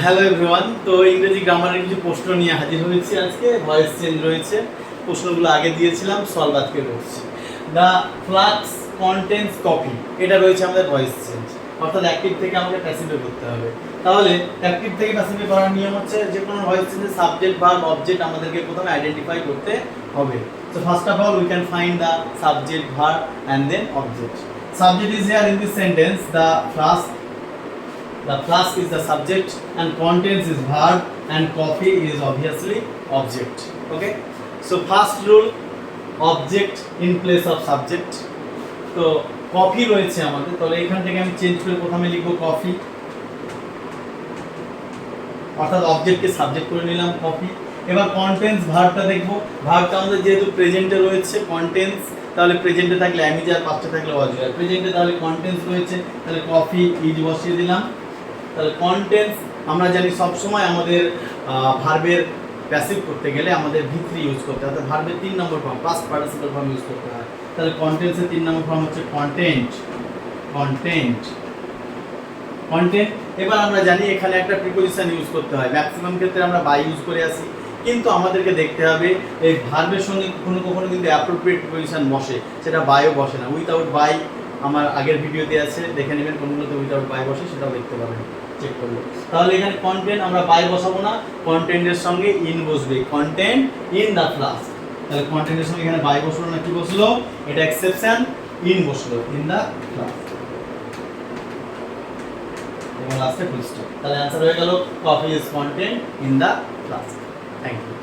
Hello everyone, তো ইংরেজি গ্রামারের কিছু প্রশ্ন নিয়ে হাজির হয়েছি আজকে। ভয়েস চেঞ্জ রয়েছে, প্রশ্নগুলো আগে দিয়েছিলাম, সলভ আজকে করছি। দ্য ফ্লাক্স কন্টেন্স কফি, এটা রয়েছে আমাদের ভয়েস চেঞ্জ, অর্থাৎ অ্যাক্টিভ থেকে আমাকে প্যাসিভে করতে হবে। তাহলে অ্যাক্টিভ থেকে প্যাসিভে করার নিয়ম হচ্ছে যে কোনো ভয়েস চেঞ্জের সাবজেক্ট ভার্ব অবজেক্ট আমাদেরকে প্রথমে আইডেন্টিফাই করতে হবে। So first of all we can find the subject verb and then object. Subject is here in this sentence. The flask is the subject and contents is verb and coffee is obviously object. Okay. So first rule, object in place of subject. তো coffee রয়েছে আমাদের, তাহলে এখান থেকে আমি change করে প্রথমে লিখবো কফি, অর্থাৎ অবজেক্টকে সাবজেক্ট করে নিলাম কফি। এবার কন্টেন্টস ভার্বটা দেখবো। ভার্বটা আমাদের যেহেতু প্রেজেন্টে রয়েছে, কন্টেন্টস, তাহলে প্রেজেন্টে থাকলে আমি আর পাস্টে থাকলে ওয়াজ হয়। প্রেজেন্টে তাহলে কন্টেন্টস রয়েছে, তাহলে কফি ইজ বসিয়ে দিলাম। তাহলে কন্টেন্টস আমরা জানি সব সময় আমাদের ভার্বের প্যাসিভ করতে গেলে আমাদের ভিত্রি ইউজ করতে হয়, অর্থাৎ ভার্বের 3 নম্বর form past participle form use করতে হয়। তাহলে কন্টেন্টসের 3 নম্বর ফর্ম হচ্ছে কন্টেন্ট। এবার আমরা জানি এখানে একটা প্রিপোজিশন ইউজ করতে হয়, ম্যাক্সিমাম ক্ষেত্রে আমরা বাই ইউজ করে আসি, কিন্তু আমাদেরকে দেখতে হবে এই ভার্বের সঙ্গে কখনো কখনো কিন্তু অ্যাপ্রোপ্রিয়েট প্রিপোজিশন বসে, সেটা বাইও বসে না। উইথাউট বাই আমার আগের ভিডিওতে আছে, দেখে নেবেন কোনগুলোতে উইথাউট বাই বসে, সেটাও দেখতে পাবেন চেক করলে। তাহলে এখানে কন্টেন্ট আমরা বাই বসাবো না, কন্টেন্টের সঙ্গে ইন বসবে, কন্টেন্ট ইন দ্য ক্লাস। তাহলে কন্টেন্টের সঙ্গে এখানে বাই বসলো না, কি বসলো? এটা এক্সেপশন, ইন বসলো, ইন দ্য ক্লাস। এবং লাস্টে ফুল স্টপ। তাহলে অ্যান্সার হয়ে গেল coffee is content in the class. Thank you.